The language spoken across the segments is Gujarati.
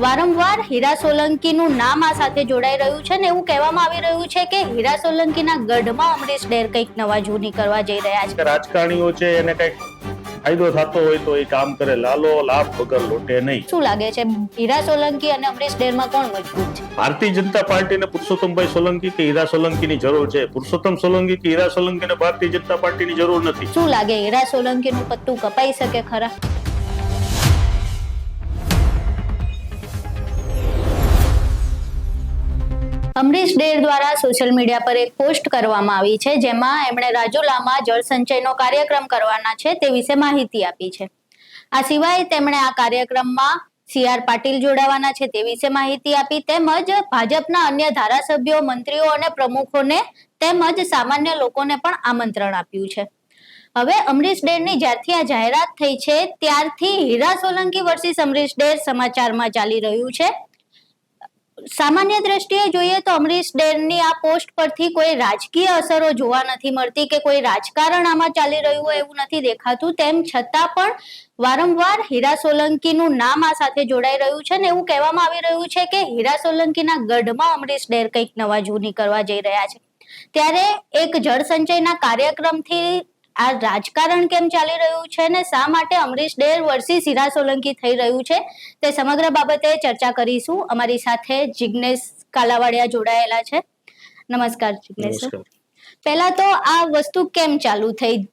વારંવાર હીરા સોલંકીનું નામ આ સાથે જોડાઈ રહ્યું છે ને એવું કહેવામાં આવી રહ્યું છે કે હીરા સોલંકીના ગઢમાં અમરીશ ડેર કંઈક નવા જૂની કરવા જઈ રહ્યા છે. રાજકારણીઓ છે એને કંઈક ફાયદો થતો હોય તો એ કામ કરે, લાલો લાભ વગર લોટે નહીં. શું લાગે છે, હીરા સોલંકી અને અમરીશ ડેરમાં કોણ મજબૂત છે? ભારતીય જનતા પાર્ટીને પુરુષોત્તમભાઈ સોલંકી કે હીરા સોલંકીની જરૂર છે. પુરુષોત્તમ સોલંકી કે હીરા સોલંકીને ભારતીય જનતા પાર્ટીની જરૂર નથી. શું લાગે, હીરા સોલંકીનું પત્તું કપાઈ શકે ખરા? અમરીશ ડેર દ્વારા સોશિયલ મીડિયા પર એક પોસ્ટ કરવામાં આવી છે, જેમાં એમણે રાજુલામાં જળ સંચયનો કાર્યક્રમ કરવાના છે તે વિશે માહિતી આપી છે. આ સિવાય તેમણે આ કાર્યક્રમમાં CR પાટીલ જોડાવાના છે તે વિશે માહિતી આપી, તેમજ ભાજપના અન્ય ધારાસભ્યો, મંત્રીઓ અને પ્રમુખોને તેમજ સામાન્ય લોકોને પણ આમંત્રણ આપ્યું છે. હવે અમરીશ ડેરની જ્યારથી આ જાહેરાત થઈ છે ત્યારથી હીરા સોલંકી વર્સિસ અમરીશ ડેર સમાચારમાં ચાલી રહ્યું છે. સામાન્ય દ્રષ્ટિએ જોઈએ તો અમરીશ ડેરની આ પોસ્ટ પરથી કોઈ રાજકીય અસરો જોવા નથી મળતી કે કોઈ રાજકારણ આમાં ચાલી રહ્યું હોય એવું નથી દેખાતું. તેમ છતાં પણ વારંવાર હીરા સોલંકીનું નામ આ સાથે જોડાઈ રહ્યું છે ને એવું કહેવામાં આવી રહ્યું છે કે હીરા સોલંકીના ગઢમાં અમરીશ ડેર કંઈક નવા જૂની કરવા જઈ રહ્યા છે. ત્યારે એક જળ સંચયના કાર્યક્રમથી આ રાજકારણ કેમ ચાલી રહ્યું છે ને શા માટે અમરીશ ડેર વર્સિસ હીરા સોલંકી થઈ રહ્યું છે તે સમગ્ર બાબતે ચર્ચા કરીશું. અમારી સાથે જિગ્નેશ કાલાવાડિયા જોડાયેલા છે. નમસ્કાર જિગ્નેશ. પહેલા તો આ વસ્તુ કેમ ચાલુ થઈ?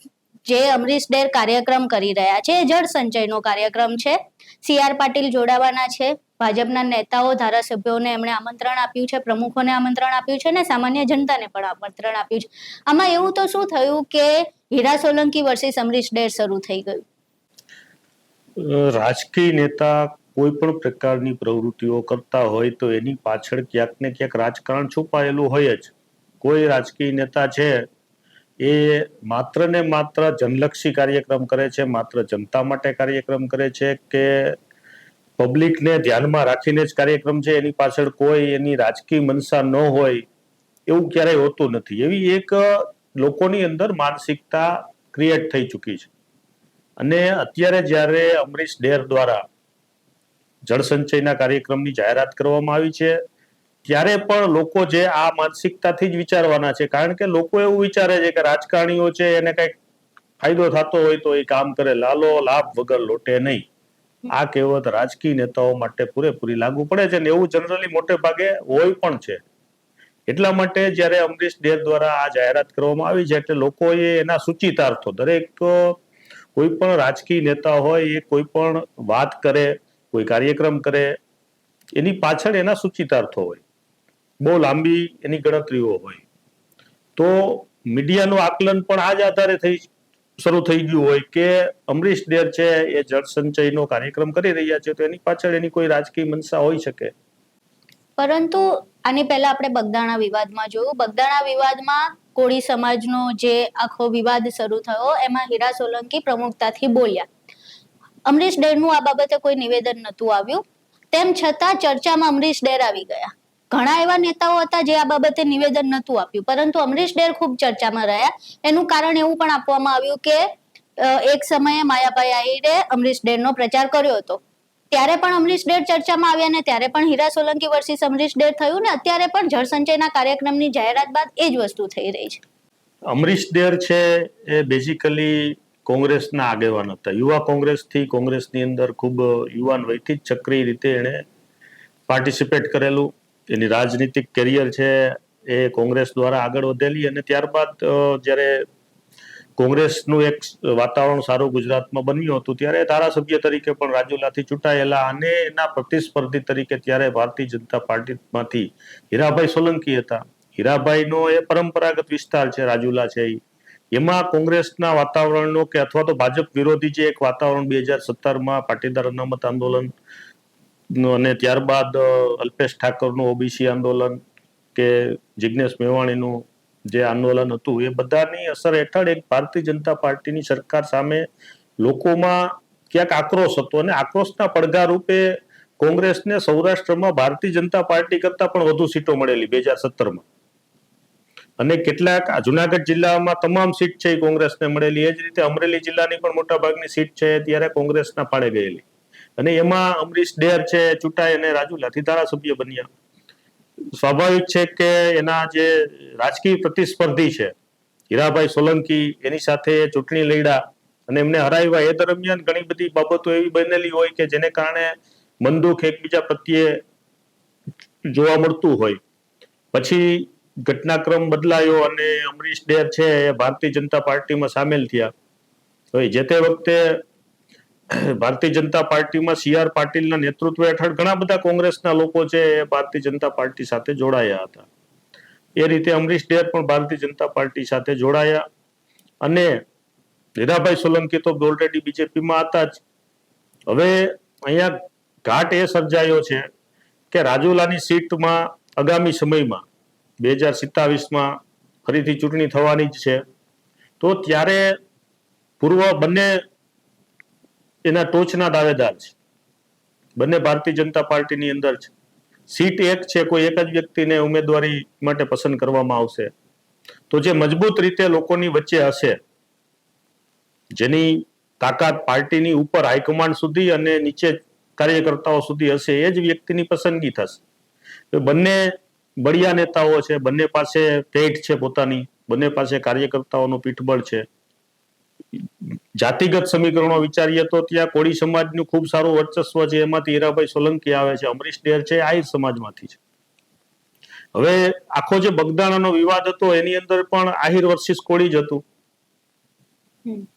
જે અમરીશ ડેર કાર્યક્રમ કરી રહ્યા છે જળ સંચયનો કાર્યક્રમ છે, CR પાટીલ જોડાવાના છે, ભાજપના નેતાઓ, ધારાસભ્યોને એમણે આમંત્રણ આપ્યું છે, પ્રમુખોને આમંત્રણ આપ્યું છે ને સામાન્ય જનતાને પણ આમંત્રણ આપ્યું છે. આમાં એવું તો શું થયું કે હીરા સોલંકી વર્સિસ અમરીશ ડેર શરૂ થઈ ગયું? રાજકીય નેતા કોઈ પણ પ્રકારની પ્રવૃત્તિઓ કરતા હોય તો એની પાછળ ક્યાંક ને ક્યાંક રાજકારણ છુપાયેલું હોય જ. કોઈ રાજકીય નેતા છે એ માત્ર ને માત્ર જનલક્ષી કાર્યક્રમ કરે છે, માત્ર જનતા માટે કાર્યક્રમ કરે છે કે પબ્લિકને ધ્યાનમાં રાખીને જ કાર્યક્રમ છે, એની પાછળ કોઈ એની રાજકીય મનસા ન હોય એવું ક્યારેય હોતું નથી. એવી એક લોકોની અંદર માનસિકતા ક્રિએટ થઈ ચૂકી છે. અને અત્યારે જ્યારે અમરીશ ડેર દ્વારા જળસંચયના કાર્યક્રમની જાહેરાત કરવામાં આવી છે ત્યારે પણ લોકો જે આ માનસિકતાથી જ વિચારવાના છે, કારણ કે લોકો એવું વિચારે છે કે રાજકારણીઓ છે એને કંઈક ફાયદો થતો હોય તો એ કામ કરે, લાલો લાભ વગર લોટે નહીં. આ કહેવત રાજકીય નેતાઓ માટે પૂરેપૂરી લાગુ પડે છે અને એવું જનરલી મોટે ભાગે હોય પણ છે. એટલા માટે જ્યારે અમરીશ ડેર દ્વારા આ જાહેરાત કરવામાં આવી છે એટલે લોકોએ એના સૂચિતાર્થો, દરેક કોઈ પણ રાજકીય નેતા હોય એ કોઈ પણ વાત કરે, કોઈ કાર્યક્રમ કરે, એની પાછળ એના સૂચિતાર્થો હોય, બહુ લાંબી એની ગણતરીઓ હોય. તો મીડિયાનું આકલન પણ આ જ આધારે શરૂ થઈ ગયું હોય કે અમરીશ ડેર છે એ જળ સંચયનો કાર્યક્રમ કરી રહ્યા છે તો એની પાછળ એની કોઈ રાજકીય મનસા હોઈ શકે. પરંતુ આની પહેલા આપણે બગદાણા વિવાદમાં જોયું. બગદાણા વિવાદમાં કોળી સમાજનો જે આખો વિવાદ શરૂ થયો એમાં હીરા સોલંકી પ્રમુખતાથી બોલ્યા. અમરીશ ડેરનું આ બાબતે કોઈ નિવેદન નહોતું આવ્યું, તેમ છતાં ચર્ચામાં અમરીશ ડેર આવી ગયા. ઘણા એવા નેતાઓ હતા જે આ બાબતે નિવેદન નહોતું આપ્યું, પરંતુ અમરીશ ડેર ખૂબ ચર્ચામાં રહ્યા. એનું કારણ એવું પણ આપવામાં આવ્યું કે એક સમયે માયાભાઈ આહિરે અમરીશ ડેરનો પ્રચાર કર્યો હતો, ત્યારે પણ અમરીશ ડેર ચર્ચામાં આવ્યા ને ત્યારે પણ હીરા સોલંકી વર્સિસ અમરીશ ડેર થયું ને અત્યારે પણ જળ સંચયના કાર્યક્રમની જાહેરાત બાદ એ જ વસ્તુ થઈ રહી છે. અમરીશ ડેર છે એ બેઝિકલી કોંગ્રેસના આગેવાન હતા. યુવા કોંગ્રેસથી કોંગ્રેસની અંદર ખૂબ યુવાન વયથી જ સક્રિય રીતે એણે પાર્ટિસિપેટ કરેલું. એની રાજનીતિક કેરિયર છે એ કોંગ્રેસ દ્વારા આગળ વધેલી અને ત્યારબાદ જ્યારે કોંગ્રેસનું એક વાતાવરણ સારું ગુજરાતમાં બન્યું હતું ત્યારે ધારાસભ્ય તરીકે પણ રાજુલાથી ચૂંટાયેલા અને એના પ્રતિસ્પર્ધી તરીકે ત્યારે ભારતીય જનતા પાર્ટીમાંથી હીરાભાઈ સોલંકી હતા. હીરાભાઈનો એ પરંપરાગત વિસ્તાર છે રાજુલા છે, એમાં કોંગ્રેસના વાતાવરણનો કે અથવા તો ભાજપ વિરોધી જે એક વાતાવરણ 2017માં પાટીદાર અનામત આંદોલન અને ત્યારબાદ અલ્પેશ ઠાકોરનું ઓબીસી આંદોલન કે જિગ્નેશ મેવાણીનું જે આંદોલન હતું એ બધાની અસર હેઠળ એક ભારતીય જનતા પાર્ટીની સરકાર સામે લોકોમાં ક્યાંક આક્રોશ હતો અને આક્રોશના પડઘા રૂપે કોંગ્રેસને સૌરાષ્ટ્રમાં ભારતીય જનતા પાર્ટી કરતા પણ વધુ સીટો મળેલી 2017માં. અને કેટલાક જુનાગઢ જિલ્લામાં તમામ સીટ છે એ કોંગ્રેસને મળેલી. એ જ રીતે અમરેલી જિલ્લાની પણ મોટા ભાગની સીટ છે ત્યારે કોંગ્રેસના ફાળે ગયેલી. અને એમાં અમરીશ ડેર છે ચૂંટાઈ અને રાજુલાથી ધારાસભ્ય બન્યા. સ્વાભાવિક છે કે એના જે રાજકીય પ્રતિસ્પર્ધી છે હીરાભાઈ સોલંકી એની સાથે ચૂંટણી લડ્યા અને એમને હરાવ્યા. એ દરમિયાન ઘણી બધી બાબતો એવી બનેલી હોય કે જેને કારણે મનદુખ એકબીજા પ્રત્યે જોવા મળતું હોય. પછી ઘટનાક્રમ બદલાયો અને અમરીશ ડેર છે એ ભારતીય જનતા પાર્ટીમાં સામેલ થયા. તો જે તે વખતે ભારતીય જનતા પાર્ટીમાં CR પાટીલના નેતૃત્વ હેઠળ ઘણા બધા કોંગ્રેસના લોકો છે એ ભારતીય જનતા પાર્ટી સાથે જોડાયા હતા. એ રીતે અમરીશ ડેર પણ ભારતીય જનતા પાર્ટી સાથે જોડાયા અને હીરાભાઈ સોલંકી તો ઓલરેડી બીજેપીમાં હતા જ. હવે અહીંયા ઘાટ એ સર્જાયો છે કે રાજુલાની સીટમાં આગામી સમયમાં 2027માં ફરીથી ચૂંટણી થવાની જ છે. તો ત્યારે પૂર્વ બંને એના ટોચના દાવેદાર છે, બંને ભારતીય જનતા પાર્ટીની અંદર છે. સીટ એક છે, કોઈ એક જ વ્યક્તિને ઉમેદવારી માટે પસંદ કરવામાં આવશે. તો જે મજબૂત રીતે લોકોની વચ્ચે હશે, જેની તાકાત પાર્ટીની ઉપર હાઈકમાન્ડ સુધી અને નીચે કાર્યકર્તાઓ સુધી હશે, એ જ વ્યક્તિની પસંદગી થશે. બંને બળિયા નેતાઓ છે, બંને પાસે પેઠ છે પોતાની, બંને પાસે કાર્યકર્તાઓનું પીઠબળ છે. જાતિગત સમીકરણો વિચારીએ તો ત્યાં કોળી સમાજનું ખૂબ સારું વર્ચસ્વ છે, એમાંથી હીરાભાઈ સોલંકી આવે છે. અમરીશ ડેર છે આહિર સમાજમાંથી છે. હવે આખો જે બગદાણાનો વિવાદ હતો એની અંદર પણ આહિર વર્સિસ કોળી જ હતું,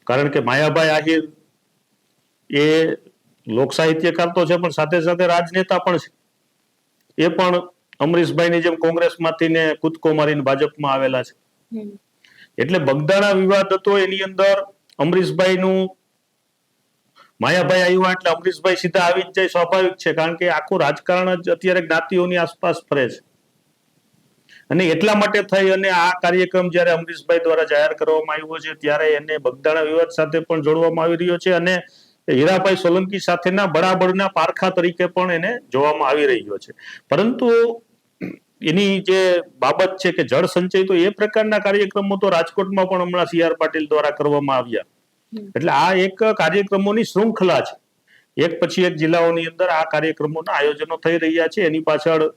કારણ કે માયાભાઈ આહિર એ લોક સાહિત્યકાર તો છે પણ સાથે સાથે રાજનેતા પણ છે. એ પણ અમરીશભાઈની જેમ કોંગ્રેસમાંથી ને કૂદકો મારીને ભાજપમાં આવેલા છે. એટલે બગદાણા વિવાદ હતો એની અંદર અમરીશભાઈનું, માયાભાઈ આવ્યા એટલે અમરીશભાઈ સીધા આવી જ જાય, સ્વાભાવિક છે, કારણ કે આખું રાજકારણ જ અત્યારે જ્ઞાતિઓની આસપાસ ફરે છે. અને એટલા માટે થઈ અને આ કાર્યક્રમ જ્યારે અમરીશભાઈ દ્વારા જાહેર કરવામાં આવ્યો છે ત્યારે એને બગદાણા વિવાદ સાથે પણ જોડવામાં આવી રહ્યો છે અને હીરાભાઈ સોલંકી સાથેના બરાબરના પારખા તરીકે પણ એને જોવામાં આવી રહ્યો છે. પરંતુ એની જે બાબત છે કે જળ સંચય, તો એ પ્રકારના કાર્યક્રમો તો રાજકોટમાં પણ હમણાં CR પાટીલ દ્વારા કરવામાં આવ્યા. એટલે આ એક કાર્યક્રમોની શૃંખલા છે. એક પછી એક જિલ્લાઓની અંદર આ કાર્યક્રમોના આયોજનો થઈ રહ્યા છે. એની પાછળ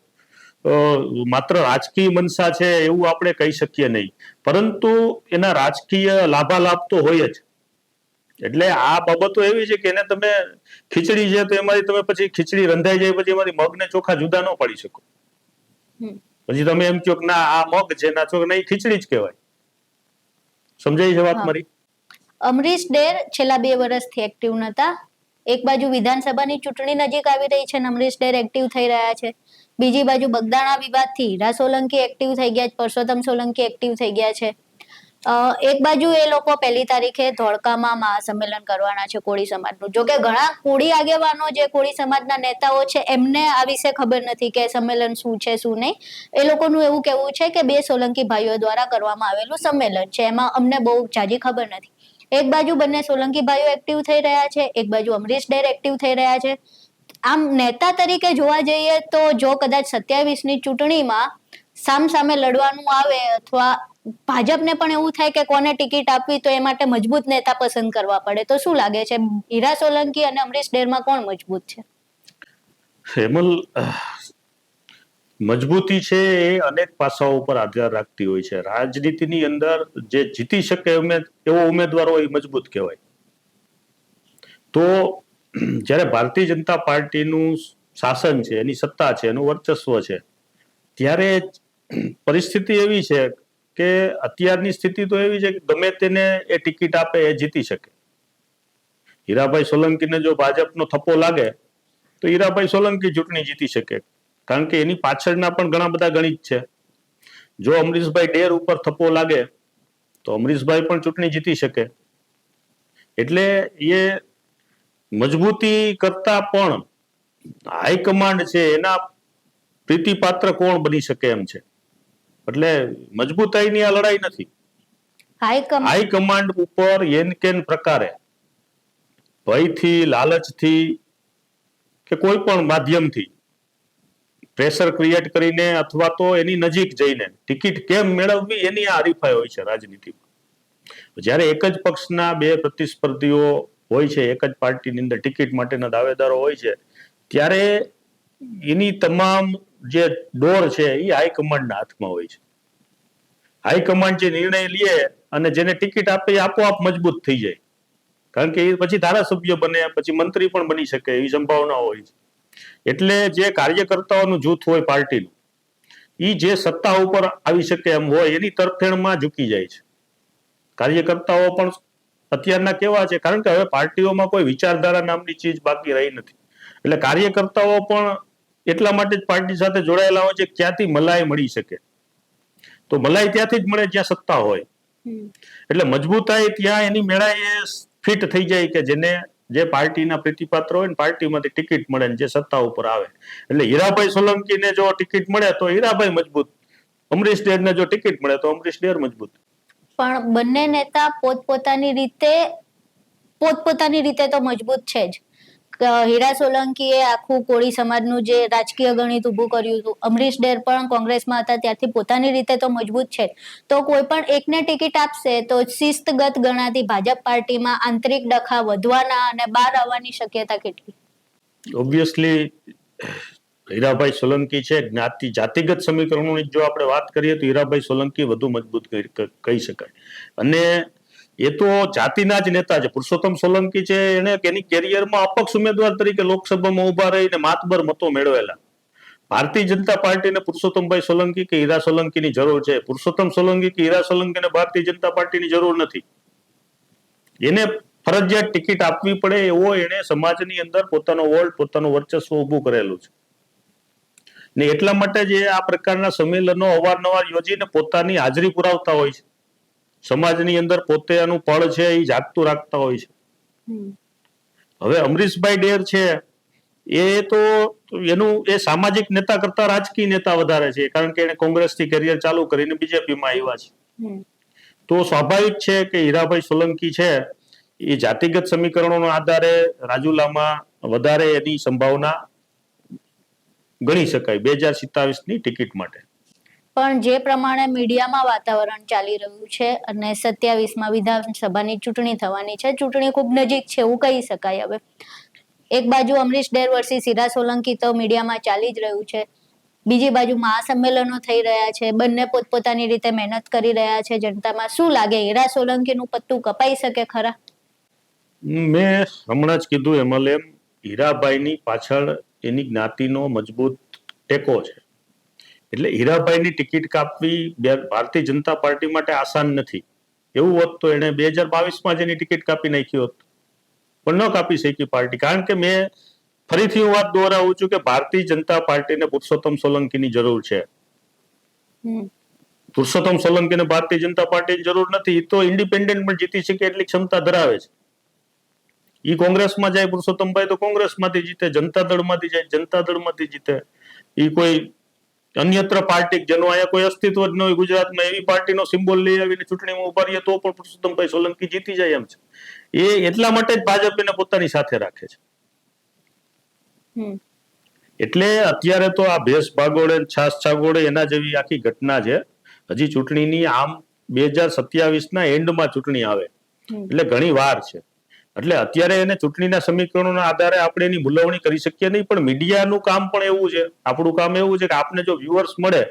માત્ર રાજકીય મનસા છે એવું આપણે કહી શકીએ નહીં, પરંતુ એના રાજકીય લાભાલાભ તો હોય જ. એટલે આ બાબતો એવી છે કે એને તમે ખીચડી છે તો એમાંથી તમે પછી ખીચડી રંધાઈ જાય પછી એમાંથી મગ ને ચોખા જુદા ન પાડી શકો. પછી તમે એમ કહો કે ના આ મગ છે, ના ચોખા, ના, ખીચડી જ કહેવાય. સમજાય છે વાત મારી? અમરીશ ડેર છેલ્લા 2 વર્ષથી એક્ટિવ નતા. એક બાજુ વિધાનસભાની ચૂંટણી નજીક આવી રહી છે અને અમરીશ ડેર એક્ટિવ થઈ રહ્યા છે. બીજી બાજુ બગદાણા વિવાદથી હીરા સોલંકી એક્ટિવ થઈ ગયા છે, પરસોત્તમ સોલંકી એક્ટિવ થઈ ગયા છે. એક બાજુ એ લોકો 1 તારીખે ધોળકામાં મહાસંમેલન કરવાના છે કોળી સમાજનું. જો કે ઘણા કોળી આગેવાનો જે કોળી સમાજના નેતાઓ છે એમને આ વિશે ખબર નથી કે સંમેલન શું છે શું નહીં. એ લોકોનું એવું કહેવું છે કે 2 સોલંકી ભાઈઓ દ્વારા કરવામાં આવેલું સંમેલન છે, એમાં અમને બહુ જાજી ખબર નથી. એક બાજુ બંને સોલંકી ભાઈઓ એક્ટિવ થઈ રહ્યા છે, એક બાજુ અમરીશ ડેર એક્ટિવ થઈ રહ્યા છે. આમ નેતા તરીકે જોવા જઈએ તો જો કદાચ 27ની ચૂંટણીમાં સામસામે લડવાનું આવે અથવા ભાજપને પણ એવું થાય કે કોને ટિકિટ આપવી, તો એ માટે મજબૂત નેતા પસંદ કરવા પડે. તો શું લાગે છે, હીરા સોલંકી અને અમરીશ ડેરમાં કોણ મજબૂત છે? હેમલ, મજબૂતી છે એ અનેક પાસાઓ પર આધાર રાખતી હોય છે. રાજનીતિની અંદર જે જીતી શકે એવો ઉમેદવાર હોય મજબૂત કહેવાય. તો જ્યારે ભારતીય જનતા પાર્ટીનું શાસન છે, એની સત્તા છે, એનું વર્ચસ્વ છે, ત્યારે પરિસ્થિતિ એવી છે કે અત્યારની સ્થિતિ તો એવી છે કે ગમે તેને એ ટિકિટ આપે એ જીતી શકે. હીરાભાઈ સોલંકીને જો ભાજપનો થપ્પો લાગે તો હીરાભાઈ સોલંકી ચૂંટણી જીતી શકે, કારણ કે એની પાછળના પણ ઘણા બધા ગણિત છે. જો અમરીશભાઈ ડેર ઉપર થપ્પો લાગે તો અમરીશભાઈ પણ ચૂંટણી જીતી શકે. એટલે એ મજબૂતી કરતા પણ હાઈકમાન્ડ છે એના પ્રીતિપાત્ર કોણ બની શકે એમ છે. એટલે મજબૂતાઈની આ લડાઈ નથી. હાઈકમાન્ડ ઉપર એન કેન પ્રકારે ભયથી, લાલચથી કે કોઈ પણ માધ્યમથી પ્રેશર ક્રિએટ કરીને અથવા તો એની નજીક જઈને ટિકિટ કેમ મેળવવી એની આ હરીફાઈ હોય છે રાજનીતિમાં. જ્યારે એક જ પક્ષના 2 પ્રતિસ્પર્ધીઓ હોય છે, એક જ પાર્ટીની અંદર ટિકિટ માટેના દાવેદારો હોય છે, ત્યારે એની તમામ જે ડોર છે એ હાઈકમાન્ડના હાથમાં હોય છે. હાઈકમાન્ડ જે નિર્ણય લે અને જેને ટિકિટ આપે એ આપોઆપ મજબૂત થઈ જાય, કારણ કે એ પછી ધારાસભ્ય બને, પછી મંત્રી પણ બની શકે એવી સંભાવના હોય છે. એટલે જે કાર્યકર્તાઓનું જૂથ હોય પાર્ટીનું, એ જે સત્તા ઉપર આવી શકે એમ હોય એની તરફેણમાં ઝૂકી જાય છે. કાર્યકર્તાઓ પણ અત્યારના કેવા છે, કારણ કે હવે પાર્ટીઓમાં કોઈ વિચારધારા નામની ચીજ બાકી રહી નથી, એટલે કાર્યકર્તાઓ પણ એટલા માટે જ પાર્ટી સાથે જોડાયેલા હોય છે ક્યાંથી મલાઈ મળી શકે. તો મલાઈ ત્યાંથી જ મળે જ્યાં સત્તા હોય, એટલે મજબૂતાઈ ત્યાં એની મેળાએ ફિટ થઈ જાય કે જેને જે પાર્ટીના પ્રીતિપાત્ર હોય ને પાર્ટીમાંથી ટિકિટ મળે ને જે સત્તા ઉપર આવે. એટલે હીરાભાઈ સોલંકીને જો ટિકિટ મળે તો હીરાભાઈ મજબૂત, અમરીશ ડેરને જો ટિકિટ મળે તો અમરીશ ડેર મજબૂત. પણ બંને નેતા પોતપોતાની રીતે તો મજબૂત છે જ. હીરા સોલંકીએ આખું કોળી સમાજનું જે રાજકીય ગણિત ઉભું કર્યું હતું, અમરીશ ડેર પણ કોંગ્રેસમાં હતા ત્યાંથી પોતાની રીતે તો મજબૂત છે. તો કોઈ પણ એકને ટિકિટ આપશે તો શિસ્તગત ગણાતી ભાજપ પાર્ટીમાં આંતરિક ડખા વધવાના અને બહાર આવવાની શક્યતા કેટલી? ઓબ્વિયસલી હીરાભાઈ સોલંકી છે, જાતિગત સમીકરણોની જો આપણે વાત કરીએ તો હીરાભાઈ સોલંકી વધુ મજબૂત કહી શકાય. અને એ તો જાતિના જ નેતા છે. પુરુષોત્તમ સોલંકી છે, એને એની કેરિયરમાં અપક્ષ ઉમેદવાર તરીકે લોકસભામાં ઉભા રહીને માતબર મતો મેળવેલા. ભારતીય જનતા પાર્ટીને પુરુષોત્તમભાઈ સોલંકી કે હીરા સોલંકીની જરૂર છે. પુરુષોત્તમ સોલંકી કે હીરા સોલંકીને ભારતીય જનતા પાર્ટીની જરૂર નથી. એને ફરજિયાત ટિકિટ આપવી પડે એવો એને સમાજની અંદર પોતાનો વોલ્ટ, પોતાનું વર્ચસ્વ ઊભું કરેલું છે. ને એટલા માટે જ આ પ્રકારના સંમેલનો અવારનવાર યોજીને પોતાની હાજરી પુરાવતા હોય છે. સમાજની અંદર પોતે એનું પળ છે એ જાગતું રાખતા હોય છે. હવે અમરીશભાઈ ડેર છે એ તો એનું એ સામાજિક નેતા કરતા રાજકીય નેતા વધારે છે, કારણ કે એને કોંગ્રેસથી કેરિયર ચાલુ કરીને બીજેપીમાં આવ્યા છે. તો સ્વાભાવિક છે કે હીરાભાઈ સોલંકી છે એ જાતિગત સમીકરણોના આધારે રાજુલામાં વધારે એની સંભાવના ગણી શકાય 2027ની ટિકિટ માટે. પણ જે પ્રમાણે મીડિયામાં વાતાવરણ ચાલી રહ્યું છે અને 27માં વિધાનસભાની ચૂંટણી થવાની છે, ચૂંટણી ખૂબ નજીક છે એવું કહી શકાય. હવે એક બાજુ અમરીશ ડેર વર્સિસ હીરા સોલંકી તો મીડિયામાં ચાલી જ રહ્યું છે, બીજી બાજુ મહાસંમેલનો થઈ રહ્યા છે, બંને પોતપોતાની રીતે મહેનત કરી રહ્યા છે જનતામાં. શું લાગે, હીરા સોલંકીનું પત્તું કપાઈ શકે ખરા? મેં હમણાં જ કીધું એમ હીરાભાઈની પાછળ એની જ્ઞાતિનો મજબૂત ટેકો છે, એટલે હીરાભાઈની ટિકિટ કાપવી ભારતીય જનતા પાર્ટી માટે આસાન નથી. એવું હોત તો એને 2022માં જ એની ટિકિટ કાપી નાખી હોત, પણ ન કાપી શકી પાર્ટી. કારણ કે મેં ફરીથી હું વાત દોહરાવું છું કે ભારતીય જનતા પાર્ટીને પુરુષોત્તમ સોલંકીની જરૂર છે. પુરુષોત્તમ સોલંકીને ભારતીય જનતા પાર્ટીની જરૂર નથી. એ તો ઇન્ડિપેન્ડન્ટ પણ જીતી શકે એટલી ક્ષમતા ધરાવે છે. એ કોંગ્રેસમાં જાય પુરુષોત્તમભાઈ તો કોંગ્રેસમાંથી જીતે, જનતા દળમાંથી જાય જનતા દળમાંથી જીતે. એ કોઈ અન્યત્ર પાર્ટી જેનું અહીંયા કોઈ અસ્તિત્વ જ ન હોય ગુજરાતમાં એવી પાર્ટીનો સિમ્બોલ લઈ આવીને ચૂંટણીમાં ઉભા રહીએ તો પણ પુરુષોત્તમભાઈ સોલંકી જીતી જાય એમ છે. એ એટલા માટે જ ભાજપ એને પોતાની સાથે રાખે છે. એટલે અત્યારે તો આ ભેંસ ભાગોળે છાસ છાગોળે એના જેવી આખી ઘટના છે. હજી ચૂંટણીની આમ 2027ના એન્ડમાં ચૂંટણી આવે એટલે ઘણી વાર છે. એટલે અત્યારે એને ચૂંટણીના સમીકરણોના આધારે આપણે એની મૂલવણી કરી શકીએ નહીં, પણ મીડિયાનું કામ પણ એવું છે, આપણું કામ એવું છે કે આપને જો વ્યુઅર્સ મળે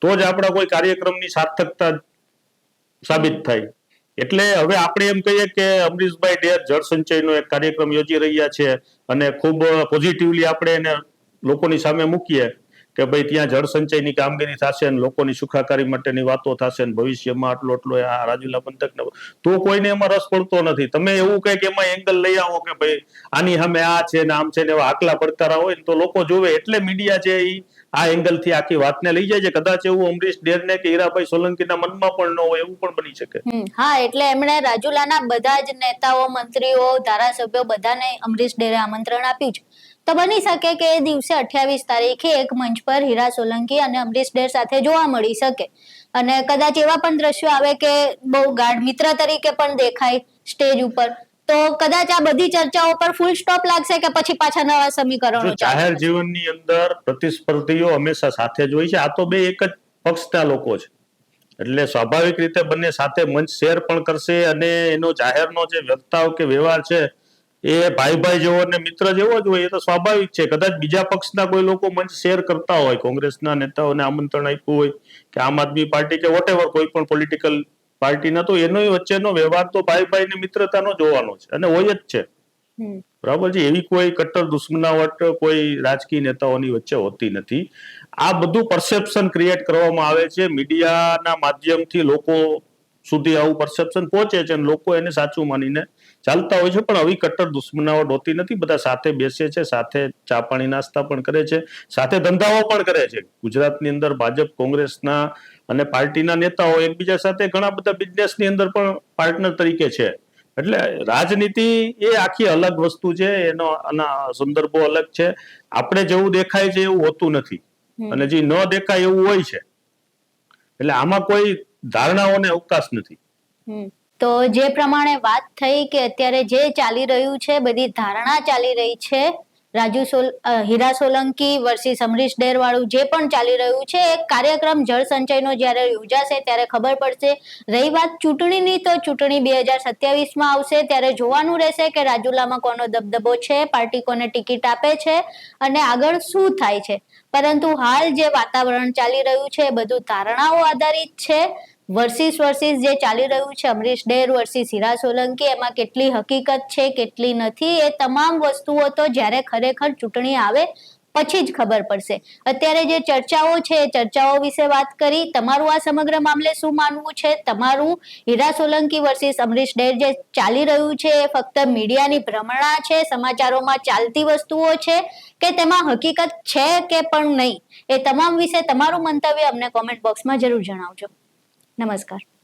તો જ આપણા કોઈ કાર્યક્રમની સાર્થકતા સાબિત થાય. એટલે હવે આપણે એમ કહીએ કે અમરીશભાઈ ડેર જળ સંચયનો એક કાર્યક્રમ યોજી રહ્યા છે અને ખૂબ પોઝિટિવલી આપણે એને લોકોની સામે મૂકીએ કે ભાઈ ત્યાં જળ સંચયની કામગીરી થશે અને લોકોની સુખાકારી માટેની વાતો થશે અને ભવિષ્યમાં આટલો આ રાજુલા પંથકને, તો કોઈને એમાં રસ પડતો નથી. તમે એવું કંઈક એમાં એંગલ લઈ આવો કે ભાઈ આની સામે આ છે ને આમ છે ને એવા આકલા પડકારા હોય ને તો લોકો જોવે, એટલે મીડિયા છે એ આ એંગલથી આખી વાતને લઈ જાય છે. કદાચ એવું અમરીશ ડેરને કે હીરાભાઈ સોલંકીના મનમાં પણ ન હોય, એવું પણ બની શકે. હા, એટલે એમણે રાજુલાના બધા જ નેતાઓ, મંત્રીઓ, ધારાસભ્યો બધાને અમરીશ ડેરે આમંત્રણ આપ્યું છે. તો બની શકે કે એ દિવસે 28 તારીખે એક મંચ પર હીરા સોલંકી અને અમરીશ ડેર સાથે જોવા મળી શકે, અને કદાચ એવા પણ દ્રશ્યો આવે કે બહુ ગાઢ મિત્ર તરીકે પણ દેખાય સ્ટેજ ઉપર. તો કદાચ આ બધી ચર્ચાઓ પર ફૂલ સ્ટોપ લાગશે કે પછી પાછા નવા સમીકરણો? જાહેર જીવનની અંદર પ્રતિસ્પર્ધીઓ હંમેશા સાથે જ હોય છે. આ તો બે એક જ પક્ષના લોકો છે એટલે સ્વાભાવિક રીતે બંને સાથે મંચ શેર પણ કરશે અને એનો જાહેરનો જે વર્તાવ કે વ્યવહાર છે એ ભાઈ જેવો ને મિત્ર જેવો જ હોય. એ તો સ્વાભાવિક છે. કદાચ બીજા પક્ષના કોઈ લોકો મંચ શેર કરતા હોય, કોંગ્રેસના નેતાઓને આમંત્રણ આપ્યું હોય કે આમ આદમી પાર્ટી કે વોટેવર કોઈ પણ પોલિટિકલ પાર્ટીના, તો એનો વચ્ચેનો વ્યવહાર તો ભાઈ ની મિત્રતાનો જોવાનો છે અને હોય જ છે. બરાબર છે. એવી કોઈ કટ્ટર દુશ્મનાવટ કોઈ રાજકીય નેતાઓની વચ્ચે હોતી નથી. આ બધું પરસેપ્શન ક્રિએટ કરવામાં આવે છે. મીડિયાના માધ્યમથી લોકો સુધી આવું પરસેપ્શન પહોંચે છે અને લોકો એને સાચું માનીને ચાલતા હોય છે. પણ આવી કટ્ટર દુશ્મનાવટ હોતી નથી. બધા સાથે બેસે છે, સાથે ચા પાણી નાસ્તા પણ કરે છે, સાથે ધંધાઓ પણ કરે છે. ગુજરાતની અંદર ભાજપ કોંગ્રેસના અને પાર્ટીના નેતાઓ એકબીજા સાથે ઘણા બધા બિઝનેસની અંદર પણ પાર્ટનર તરીકે છે. એટલે રાજનીતિ એ આખી અલગ વસ્તુ છે. એનો સંદર્ભો અલગ છે. આપણે જેવું દેખાય છે એવું હોતું નથી અને જે ન દેખાય એવું હોય છે. એટલે આમાં કોઈ ધારણાઓને અવકાશ નથી. તો જે પ્રમાણે વાત થઈ કે અત્યારે જે ચાલી રહ્યું છે, બધી ધારણા ચાલી રહી છે, હીરા સોલંકી વર્સિસ અમરીશ ડેર વાળું જે પણ ચાલી રહ્યું છે, એક કાર્યક્રમ જળ સંચયનો જ્યારે યોજાશે ત્યારે ખબર પડશે. રહી વાત ચૂંટણીની, તો ચૂંટણી 2027માં આવશે ત્યારે જોવાનું રહેશે કે રાજુલામાં કોનો દબદબો છે, પાર્ટી કોને ટિકિટ આપે છે અને આગળ શું થાય છે. પરંતુ હાલ જે વાતાવરણ ચાલી રહ્યું છે એ બધું ધારણાઓ આધારિત છે. વર્સિસ જે ચાલી રહ્યું છે અમરીશ ડેર વર્સિસ હીરા સોલંકી, એમાં કેટલી હકીકત છે કેટલી નથી, એ તમામ વસ્તુઓ તો જ્યારે ખરેખર ચૂંટણી આવે પછી જ ખબર પડશે. અત્યારે જે ચર્ચાઓ છે એ ચર્ચાઓ વિશે વાત કરી. તમારું આ સમગ્ર મામલે શું માનવું છે? તમારું હીરા સોલંકી વર્સિસ અમરીશ ડેર જે ચાલી રહ્યું છે એ ફક્ત મીડિયાની ભ્રમણા છે, સમાચારોમાં ચાલતી વસ્તુઓ છે કે તેમાં હકીકત છે કે પણ નહીં? એ તમામ વિશે તમારું મંતવ્ય અમને કોમેન્ટ બોક્સમાં જરૂર જણાવજો. નમસ્કાર.